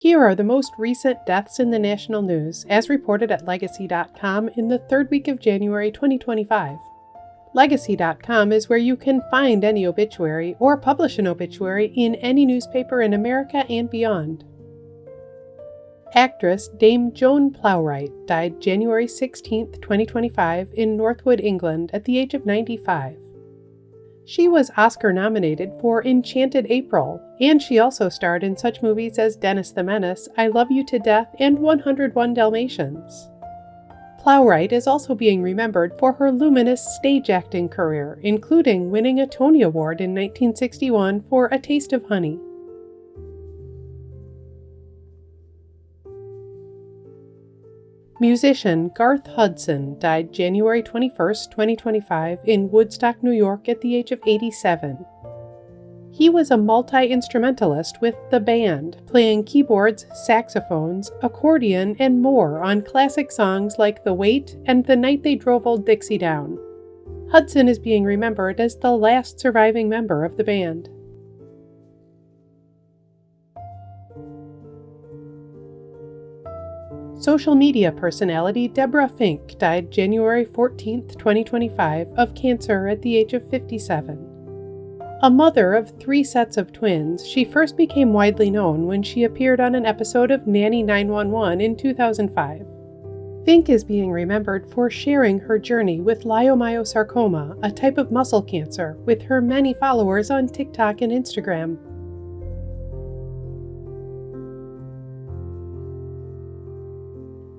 Here are the most recent deaths in the national news, as reported at Legacy.com in the third week of January 2025. Legacy.com is where you can find any obituary or publish an obituary in any newspaper in America and beyond. Actress Dame Joan Plowright died January 16, 2025 in Northwood, England at the age of 95. She was Oscar-nominated for Enchanted April, and she also starred in such movies as Dennis the Menace, I Love You to Death, and 101 Dalmatians. Plowright is also being remembered for her luminous stage acting career, including winning a Tony Award in 1961 for A Taste of Honey. Musician Garth Hudson died January 21, 2025 in Woodstock, New York at the age of 87. He was a multi-instrumentalist with the band, playing keyboards, saxophones, accordion, and more on classic songs like The Wait and The Night They Drove Old Dixie Down. Hudson is being remembered as the last surviving member of the band. Social media personality Deborah Finck died January 14, 2025, of cancer at the age of 57. A mother of 3 sets of twins, she first became widely known when she appeared on an episode of Nanny 911 in 2005. Finck is being remembered for sharing her journey with leiomyosarcoma, a type of muscle cancer, with her many followers on TikTok and Instagram.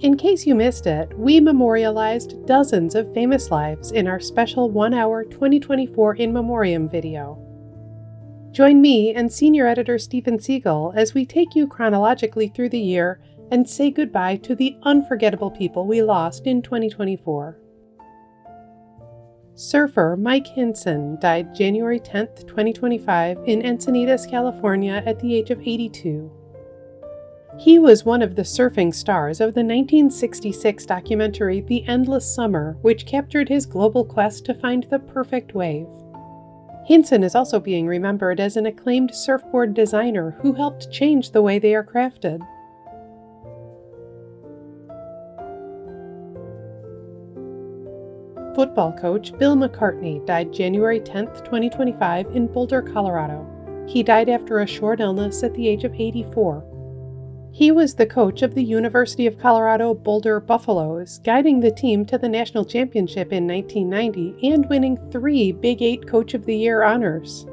In case you missed it, we memorialized dozens of famous lives in our special 1-hour 2024 In Memoriam video. Join me and senior editor Stephen Siegel as we take you chronologically through the year and say goodbye to the unforgettable people we lost in 2024. Surfer Mike Hynson died January 10, 2025 in Encinitas, California at the age of 82. He was one of the surfing stars of the 1966 documentary The Endless Summer, which captured his global quest to find the perfect wave. Hynson is also being remembered as an acclaimed surfboard designer who helped change the way they are crafted. Football coach Bill McCartney died January 10, 2025 in Boulder, Colorado. He died after a short illness at the age of 84. He was the coach of the University of Colorado Boulder Buffaloes, guiding the team to the national championship in 1990 and winning 3 Big 8 Coach of the Year honors.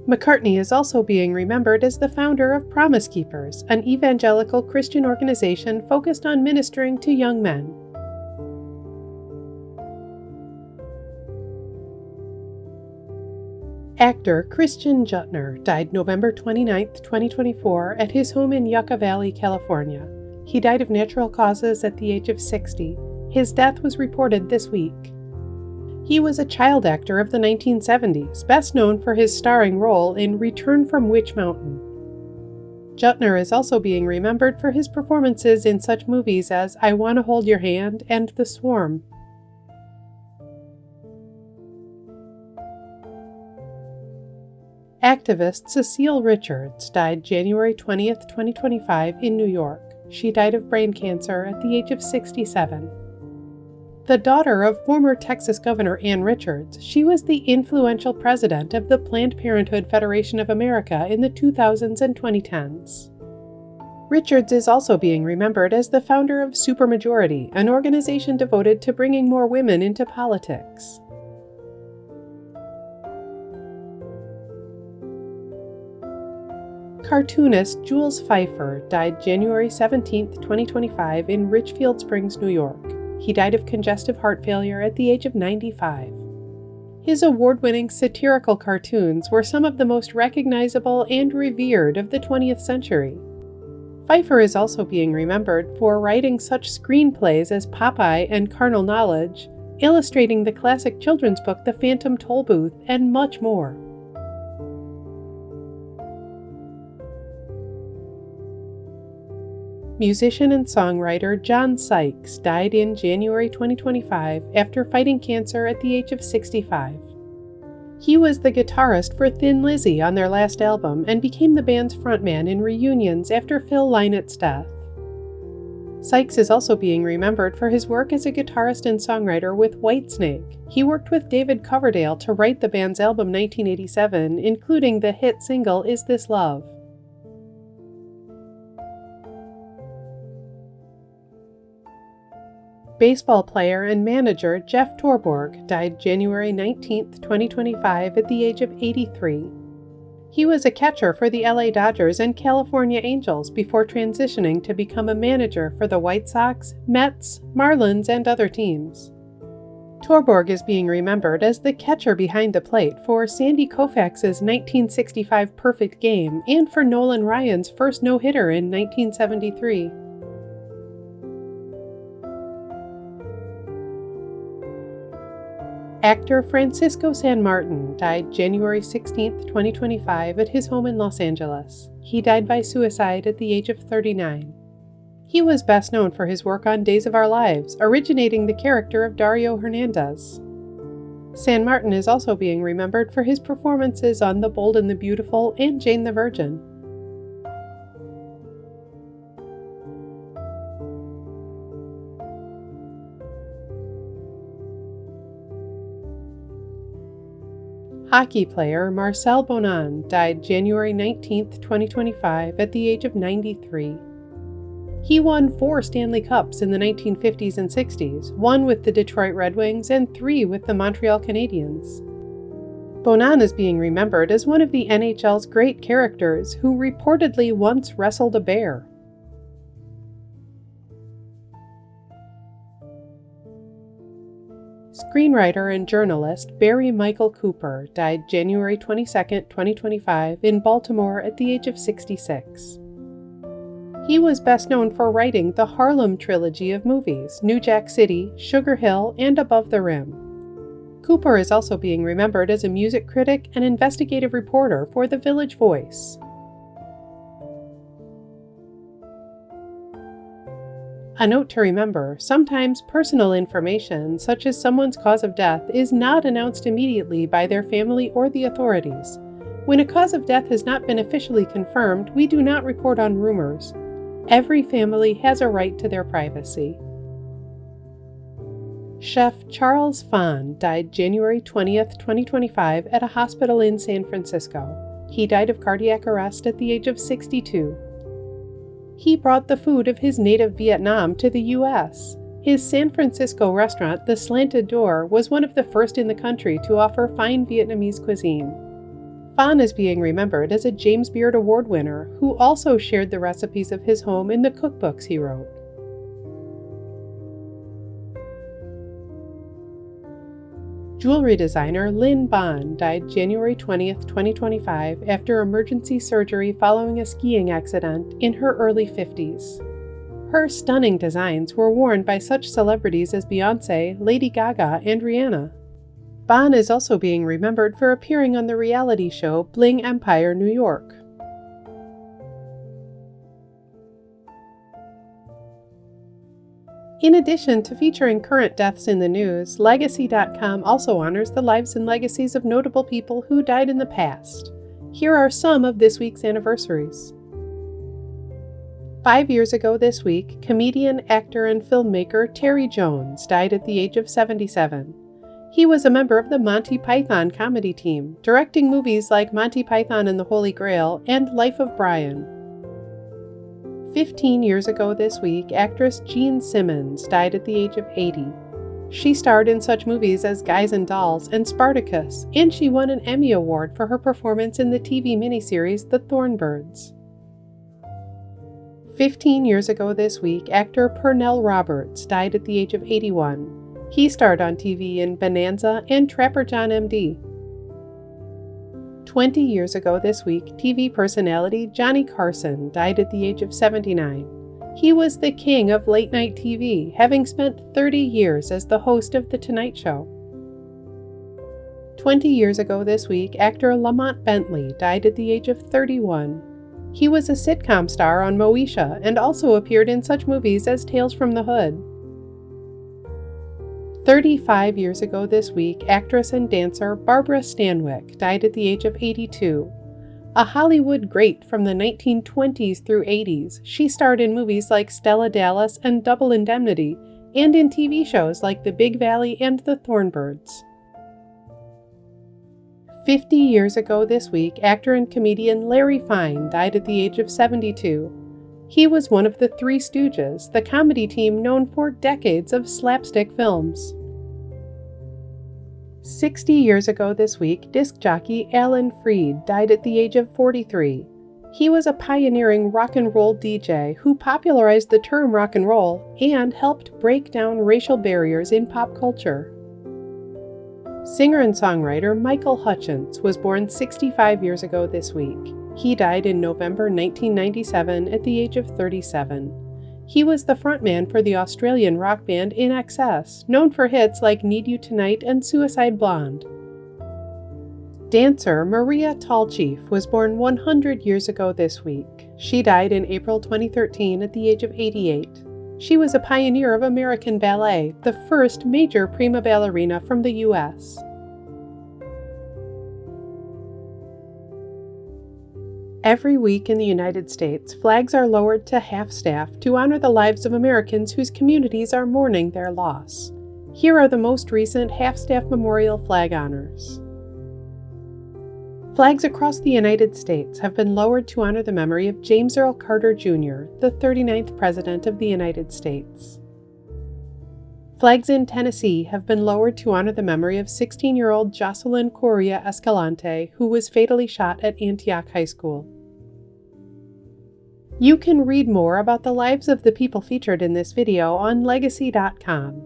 McCartney is also being remembered as the founder of Promise Keepers, an evangelical Christian organization focused on ministering to young men. Actor Christian Juttner died November 29, 2024, at his home in Yucca Valley, California. He died of natural causes at the age of 60. His death was reported this week. He was a child actor of the 1970s, best known for his starring role in Return from Witch Mountain. Juttner is also being remembered for his performances in such movies as I Wanna Hold Your Hand and The Swarm. Activist Cecile Richards died January 20, 2025 in New York. She died of brain cancer at the age of 67. The daughter of former Texas Governor Ann Richards, she was the influential president of the Planned Parenthood Federation of America in the 2000s and 2010s. Richards is also being remembered as the founder of Supermajority, an organization devoted to bringing more women into politics. Cartoonist Jules Feiffer died January 17, 2025 in Richfield Springs, New York. He died of congestive heart failure at the age of 95. His award-winning satirical cartoons were some of the most recognizable and revered of the 20th century. Feiffer is also being remembered for writing such screenplays as Popeye and Carnal Knowledge, illustrating the classic children's book The Phantom Tollbooth, and much more. Musician and songwriter John Sykes died in January 2025 after fighting cancer at the age of 65. He was the guitarist for Thin Lizzy on their last album and became the band's frontman in reunions after Phil Lynot's death. Sykes is also being remembered for his work as a guitarist and songwriter with Whitesnake. He worked with David Coverdale to write the band's album 1987, including the hit single Is This Love? Baseball player and manager Jeff Torborg died January 19, 2025 at the age of 83. He was a catcher for the LA Dodgers and California Angels before transitioning to become a manager for the White Sox, Mets, Marlins, and other teams. Torborg is being remembered as the catcher behind the plate for Sandy Koufax's 1965 perfect game and for Nolan Ryan's first no-hitter in 1973. Actor Francisco San Martin died January 16, 2025 at his home in Los Angeles. He died by suicide at the age of 39. He was best known for his work on Days of Our Lives, originating the character of Dario Hernandez. San Martin is also being remembered for his performances on The Bold and the Beautiful and Jane the Virgin. Hockey player Marcel Bonin died January 19, 2025 at the age of 93. He won 4 Stanley Cups in the 1950s and 60s, 1 with the Detroit Red Wings and 3 with the Montreal Canadiens. Bonin is being remembered as one of the NHL's great characters who reportedly once wrestled a bear. Screenwriter and journalist Barry Michael Cooper died January 22, 2025 in Baltimore at the age of 66. He was best known for writing the Harlem trilogy of movies, New Jack City, Sugar Hill, and Above the Rim. Cooper is also being remembered as a music critic and investigative reporter for The Village Voice. A note to remember, sometimes personal information, such as someone's cause of death, is not announced immediately by their family or the authorities. When a cause of death has not been officially confirmed, we do not report on rumors. Every family has a right to their privacy. Chef Charles Phan died January 20, 2025 at a hospital in San Francisco. He died of cardiac arrest at the age of 62. He brought the food of his native Vietnam to the U.S. His San Francisco restaurant, The Slanted Door, was one of the first in the country to offer fine Vietnamese cuisine. Phan is being remembered as a James Beard Award winner who also shared the recipes of his home in the cookbooks he wrote. Jewelry designer Lynn Ban died January 20, 2025 after emergency surgery following a skiing accident in her early 50s. Her stunning designs were worn by such celebrities as Beyoncé, Lady Gaga, and Rihanna. Ban is also being remembered for appearing on the reality show Bling Empire New York. In addition to featuring current deaths in the news, Legacy.com also honors the lives and legacies of notable people who died in the past. Here are some of this week's anniversaries. 5 years ago this week, comedian, actor, and filmmaker Terry Jones died at the age of 77. He was a member of the Monty Python comedy team, directing movies like Monty Python and the Holy Grail and Life of Brian. 15 years ago this week, actress Jean Simmons died at the age of 80. She starred in such movies as Guys and Dolls and Spartacus, and she won an Emmy Award for her performance in the TV miniseries The Thornbirds. 15 years ago this week, actor Pernell Roberts died at the age of 81. He starred on TV in Bonanza and Trapper John M.D. 20 years ago this week, TV personality Johnny Carson died at the age of 79. He was the king of late-night TV, having spent 30 years as the host of The Tonight Show. 20 years ago this week, actor Lamont Bentley died at the age of 31. He was a sitcom star on Moesha and also appeared in such movies as Tales from the Hood. 35 years ago this week, actress and dancer Barbara Stanwyck died at the age of 82. A Hollywood great from the 1920s through 80s, she starred in movies like Stella Dallas and Double Indemnity, and in TV shows like The Big Valley and The Thornbirds. 50 years ago this week, actor and comedian Larry Fine died at the age of 72. He was one of the Three Stooges, the comedy team known for decades of slapstick films. 60 years ago this week, disc jockey Alan Freed died at the age of 43. He was a pioneering rock and roll DJ who popularized the term rock and roll and helped break down racial barriers in pop culture. Singer and songwriter Michael Hutchence was born 65 years ago this week. He died in November 1997 at the age of 37. He was the frontman for the Australian rock band In Excess, known for hits like Need You Tonight and Suicide Blonde. Dancer Maria Tallchief was born 100 years ago this week. She died in April 2013 at the age of 88. She was a pioneer of American ballet, the first major prima ballerina from the U.S. Every week in the United States, flags are lowered to half-staff to honor the lives of Americans whose communities are mourning their loss. Here are the most recent half-staff memorial flag honors. Flags across the United States have been lowered to honor the memory of James Earl Carter Jr., the 39th President of the United States. Flags in Tennessee have been lowered to honor the memory of 16-year-old Jocelyn Correa Escalante, who was fatally shot at Antioch High School. You can read more about the lives of the people featured in this video on Legacy.com.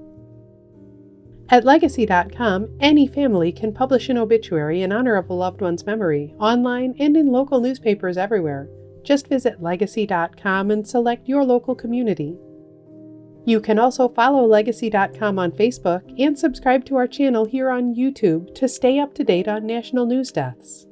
At Legacy.com, any family can publish an obituary in honor of a loved one's memory, online and in local newspapers everywhere. Just visit Legacy.com and select your local community. You can also follow Legacy.com on Facebook and subscribe to our channel here on YouTube to stay up to date on national news deaths.